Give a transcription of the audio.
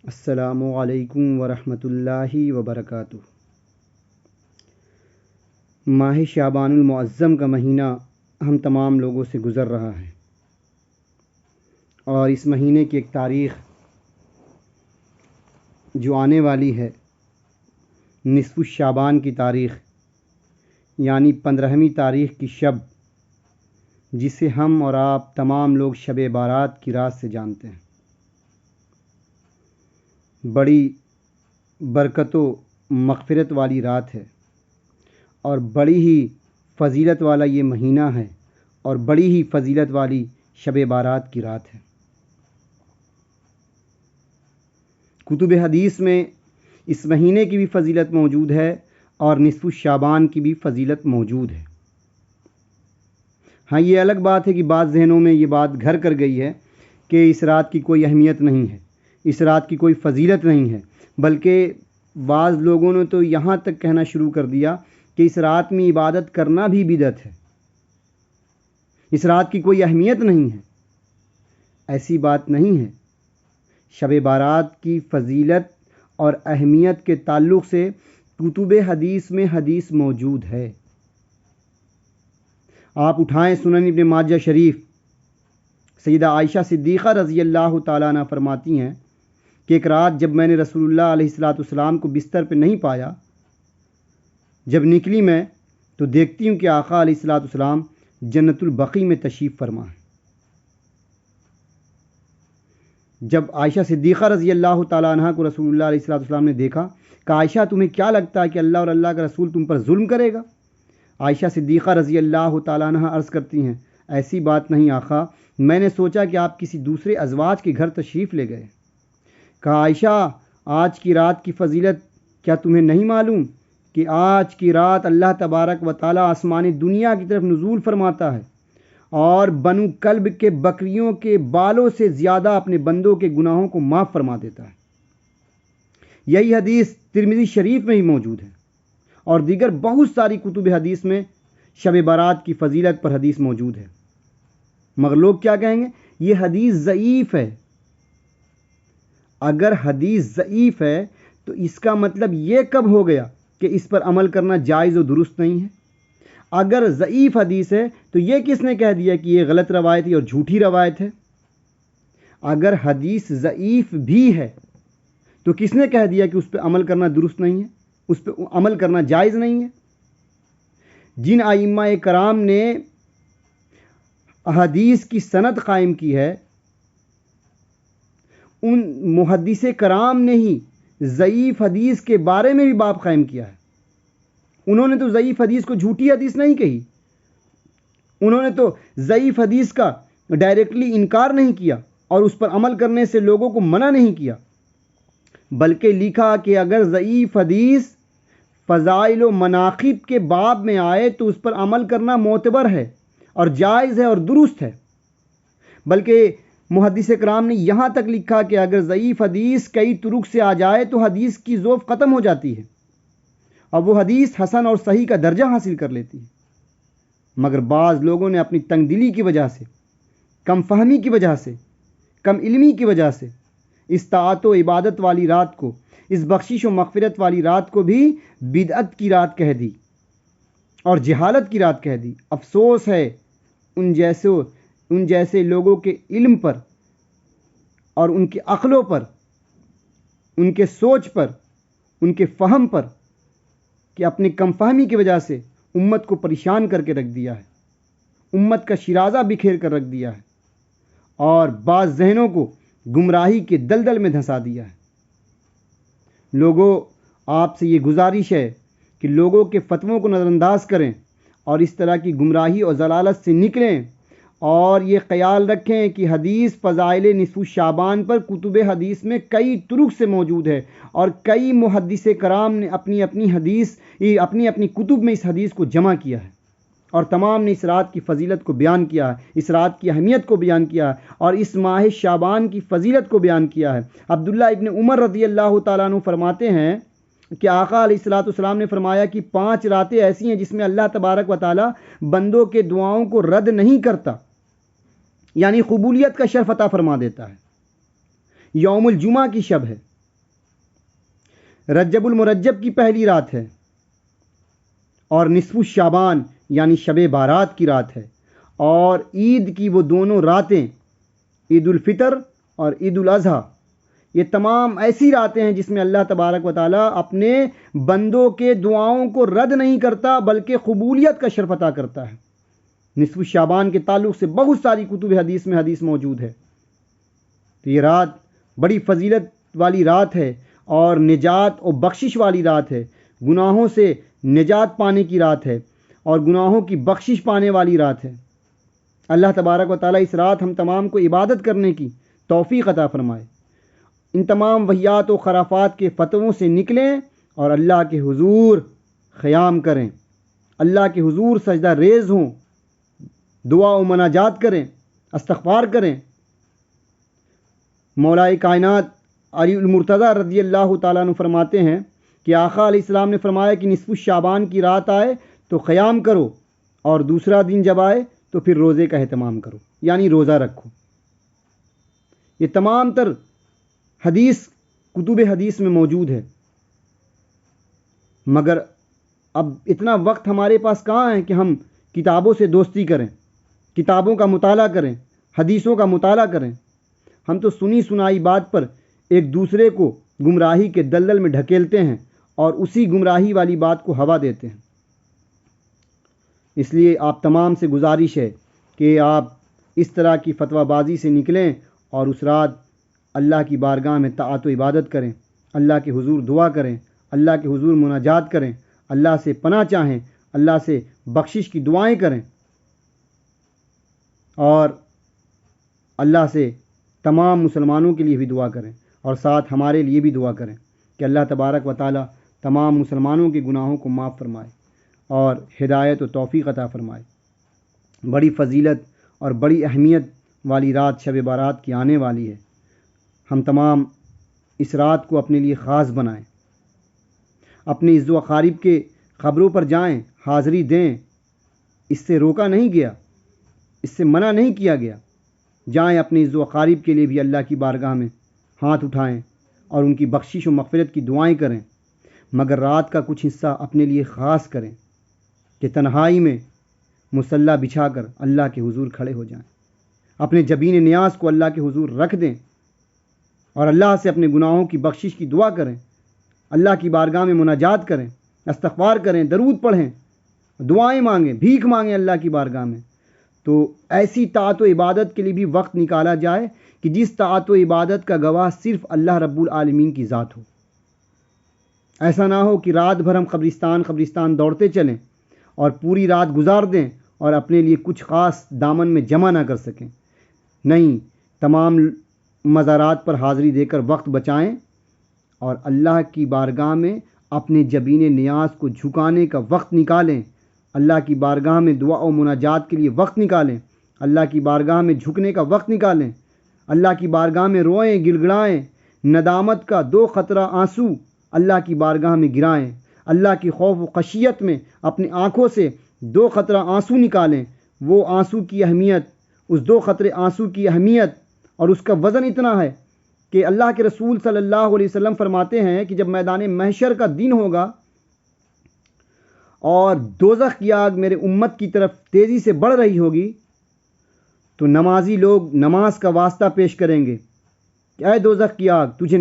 السلام علیکم ورحمۃ اللہ وبرکاتہ۔ ماہ شعبان المعظم کا مہینہ ہم تمام لوگوں سے گزر رہا ہے، اور اس مہینے کی ایک تاریخ جو آنے والی ہے، نصف شعبان کی تاریخ، یعنی 15ویں تاریخ کی شب، جسے ہم اور آپ تمام لوگ شب بارات کی رات سے جانتے ہیں۔ بڑی برکت و مغفرت والی رات ہے، اور بڑی ہی فضیلت والا یہ مہینہ ہے، اور بڑی ہی فضیلت والی شب بارات کی رات ہے۔ کتب حدیث میں اس مہینے کی بھی فضیلت موجود ہے، اور نصف شعبان کی بھی فضیلت موجود ہے۔ ہاں، یہ الگ بات ہے کہ بعض ذہنوں میں یہ بات گھر کر گئی ہے کہ اس رات کی کوئی اہمیت نہیں ہے، اس رات کی کوئی فضیلت نہیں ہے، بلکہ بعض لوگوں نے تو یہاں تک کہنا شروع کر دیا کہ اس رات میں عبادت کرنا بھی بدعت ہے، اس رات کی کوئی اہمیت نہیں ہے۔ ایسی بات نہیں ہے۔ شب بارات کی فضیلت اور اہمیت کے تعلق سے کتب حدیث میں حدیث موجود ہے۔ آپ اٹھائیں سنن ابن ماجہ شریف، سیدہ عائشہ صدیقہ رضی اللہ تعالیٰ عنہ فرماتی ہیں کہ ایک رات جب میں نے رسول اللہ علیہ السلام کو بستر پہ نہیں پایا، جب نکلی میں تو دیکھتی ہوں کہ آقا علیہ السلام جنت البقیع میں تشریف فرما ہے۔ جب عائشہ صدیقہ رضی اللہ تعالیٰ عنہ کو رسول اللہ علیہ السلام نے دیکھا، کہ عائشہ تمہیں کیا لگتا ہے کہ اللہ اور اللہ کا رسول تم پر ظلم کرے گا؟ عائشہ صدیقہ رضی اللہ تعالیٰ عنہ عرض کرتی ہیں، ایسی بات نہیں آقا، میں نے سوچا کہ آپ کسی دوسرے ازواج کے گھر تشریف لے گئے۔ کہا، عائشہ، آج کی رات کی فضیلت کیا تمہیں نہیں معلوم کہ آج کی رات اللہ تبارک و تعالیٰ آسمان دنیا کی طرف نزول فرماتا ہے، اور بنو کلب کے بکریوں کے بالوں سے زیادہ اپنے بندوں کے گناہوں کو معاف فرما دیتا ہے۔ یہی حدیث ترمذی شریف میں ہی موجود ہے، اور دیگر بہت ساری کتب حدیث میں شب بارات کی فضیلت پر حدیث موجود ہے۔ مگر لوگ کیا کہیں گے؟ یہ حدیث ضعیف ہے۔ اگر حدیث ضعیف ہے تو اس کا مطلب یہ کب ہو گیا کہ اس پر عمل کرنا جائز و درست نہیں ہے؟ اگر ضعیف حدیث ہے تو یہ کس نے کہہ دیا کہ یہ غلط روایت ہے اور جھوٹی روایت ہے؟ اگر حدیث ضعیف بھی ہے تو کس نے کہہ دیا کہ اس پہ عمل کرنا درست نہیں ہے، اس پہ عمل کرنا جائز نہیں ہے؟ جن ائمہ کرام نے حدیث کی سند قائم کی ہے، ان محدث کرام نے ہی ضعیف حدیث کے بارے میں بھی باب قائم کیا ہے۔ انہوں نے تو ضعیف حدیث کو جھوٹی حدیث نہیں کہی، انہوں نے تو ضعیف حدیث کا ڈائریکٹلی انکار نہیں کیا اور اس پر عمل کرنے سے لوگوں کو منع نہیں کیا، بلکہ لکھا کہ اگر ضعیف حدیث فضائل و مناقب کے باب میں آئے تو اس پر عمل کرنا معتبر ہے اور جائز ہے اور درست ہے۔ بلکہ محدث کرام نے یہاں تک لکھا کہ اگر ضعیف حدیث کئی طرق سے آ جائے تو حدیث کی ذوف ختم ہو جاتی ہے، اور وہ حدیث حسن اور صحیح کا درجہ حاصل کر لیتی ہے۔ مگر بعض لوگوں نے اپنی تنگ دلی کی وجہ سے، کم فہمی کی وجہ سے، کم علمی کی وجہ سے اس طاعت و عبادت والی رات کو، اس بخشش و مغفرت والی رات کو بھی بدعت کی رات کہہ دی اور جہالت کی رات کہہ دی۔ افسوس ہے ان جیسے لوگوں کے علم پر اور ان کے عقلوں پر، ان کے سوچ پر، ان کے فہم پر، کہ اپنی کم فہمی کی وجہ سے امت کو پریشان کر کے رکھ دیا ہے، امت کا شیرازہ بکھیر کر رکھ دیا ہے، اور بعض ذہنوں کو گمراہی کے دلدل میں دھنسا دیا ہے۔ لوگوں، آپ سے یہ گزارش ہے کہ لوگوں کے فتووں کو نظر انداز کریں اور اس طرح کی گمراہی اور ضلالت سے نکلیں، اور یہ خیال رکھیں کہ حدیث فضائل نصف شعبان پر کتب حدیث میں کئی طرق سے موجود ہے، اور کئی محدث کرام نے اپنی اپنی کتب میں اس حدیث کو جمع کیا ہے، اور تمام نے اس رات کی فضیلت کو بیان کیا ہے، اس رات کی اہمیت کو بیان کیا ہے، اور اس ماہ شعبان کی فضیلت کو بیان کیا ہے۔ عبداللہ ابن عمر رضی اللہ تعالیٰ عنہ فرماتے ہیں کہ آقا علیہ السلام نے فرمایا کہ 5 راتیں ایسی ہیں جس میں اللہ تبارک و تعالیٰ بندوں کے دعاؤں کو رد نہیں کرتا، یعنی قبولیت کا شرف عطا فرما دیتا ہے۔ یوم الجمعہ کی شب ہے، رجب المرجب کی پہلی رات ہے، اور نصف شعبان یعنی شب بارات کی رات ہے، اور عید کی وہ دونوں راتیں، عید الفطر اور عید الاضحیٰ، یہ تمام ایسی راتیں ہیں جس میں اللہ تبارک و تعالیٰ اپنے بندوں کے دعاؤں کو رد نہیں کرتا بلکہ قبولیت کا شرف عطا کرتا ہے۔ نصف شعبان کے تعلق سے بہت ساری کتب حدیث میں حدیث موجود ہے۔ تو یہ رات بڑی فضیلت والی رات ہے اور نجات اور بخشش والی رات ہے، گناہوں سے نجات پانے کی رات ہے اور گناہوں کی بخشش پانے والی رات ہے۔ اللہ تبارک و تعالیٰ اس رات ہم تمام کو عبادت کرنے کی توفیق عطا فرمائے۔ ان تمام وہیات و خرافات کے فتووں سے نکلیں اور اللہ کے حضور قیام کریں، اللہ کے حضور سجدہ ریز ہوں، دعا و مناجات کریں، استغفار کریں۔ مولا کائنات علی المرتضیٰ رضی اللہ تعالیٰ عنہ فرماتے ہیں کہ آقا علیہ السلام نے فرمایا کہ نصف شعبان کی رات آئے تو قیام کرو، اور دوسرا دن جب آئے تو پھر روزے کا اہتمام کرو، یعنی روزہ رکھو۔ یہ تمام تر حدیث کتب حدیث میں موجود ہے، مگر اب اتنا وقت ہمارے پاس کہاں ہے کہ ہم کتابوں سے دوستی کریں، کتابوں کا مطالعہ کریں، حدیثوں کا مطالعہ کریں۔ ہم تو سنی سنائی بات پر ایک دوسرے کو گمراہی کے دلدل میں ڈھکیلتے ہیں اور اسی گمراہی والی بات کو ہوا دیتے ہیں۔ اس لیے آپ تمام سے گزارش ہے کہ آپ اس طرح کی فتویٰ بازی سے نکلیں اور اس رات اللہ کی بارگاہ میں طاعت و عبادت کریں، اللہ کے حضور دعا کریں، اللہ کے حضور مناجات کریں، اللہ سے پناہ چاہیں، اللہ سے بخشش کی دعائیں کریں، اور اللہ سے تمام مسلمانوں کے لیے بھی دعا کریں، اور ساتھ ہمارے لیے بھی دعا کریں کہ اللہ تبارک و تعالیٰ تمام مسلمانوں کے گناہوں کو معاف فرمائے اور ہدایت و توفیق عطا فرمائے۔ بڑی فضیلت اور بڑی اہمیت والی رات شب بارات کی آنے والی ہے۔ ہم تمام اس رات کو اپنے لیے خاص بنائیں، اپنے عزو و اقارب کے قبروں پر جائیں، حاضری دیں۔ اس سے روکا نہیں گیا، اس سے منع نہیں کیا گیا۔ جائیں، اپنے عزو و اقارب کے لیے بھی اللہ کی بارگاہ میں ہاتھ اٹھائیں اور ان کی بخشش و مغفرت کی دعائیں کریں، مگر رات کا کچھ حصہ اپنے لیے خاص کریں کہ تنہائی میں مصلی بچھا کر اللہ کے حضور کھڑے ہو جائیں، اپنے جبین نیاز کو اللہ کے حضور رکھ دیں اور اللہ سے اپنے گناہوں کی بخشش کی دعا کریں، اللہ کی بارگاہ میں مناجات کریں، استغفار کریں، درود پڑھیں، دعائیں مانگیں، بھیک مانگیں اللہ کی بارگاہ میں۔ تو ایسی طاعت و عبادت کے لیے بھی وقت نکالا جائے کہ جس طاعت و عبادت کا گواہ صرف اللہ رب العالمین کی ذات ہو۔ ایسا نہ ہو کہ رات بھر ہم قبرستان دوڑتے چلیں اور پوری رات گزار دیں اور اپنے لیے کچھ خاص دامن میں جمع نہ کر سکیں۔ نہیں، تمام مزارات پر حاضری دے کر وقت بچائیں اور اللہ کی بارگاہ میں اپنے جبین نیاز کو جھکانے کا وقت نکالیں، اللہ کی بارگاہ میں دعا و مناجات کے لیے وقت نکالیں، اللہ کی بارگاہ میں جھکنے کا وقت نکالیں، اللہ کی بارگاہ میں روئیں، گڑ گڑائیں، ندامت کا 2 قطرہ آنسو اللہ کی بارگاہ میں گرائیں، اللہ کی خوف و خشیت میں اپنی آنکھوں سے 2 قطرہ آنسو نکالیں۔ وہ آنسو کی اہمیت، اس 2 قطرے آنسو کی اہمیت اور اس کا وزن اتنا ہے کہ اللہ کے رسول صلی اللہ علیہ وسلم فرماتے ہیں کہ جب میدان محشر کا دن ہوگا اور دوزخ کی آگ میرے امت کی طرف تیزی سے بڑھ رہی ہوگی تو نمازی لوگ نماز کا واسطہ پیش کریں گے کہ اے دوزخ کی آگ، تجھے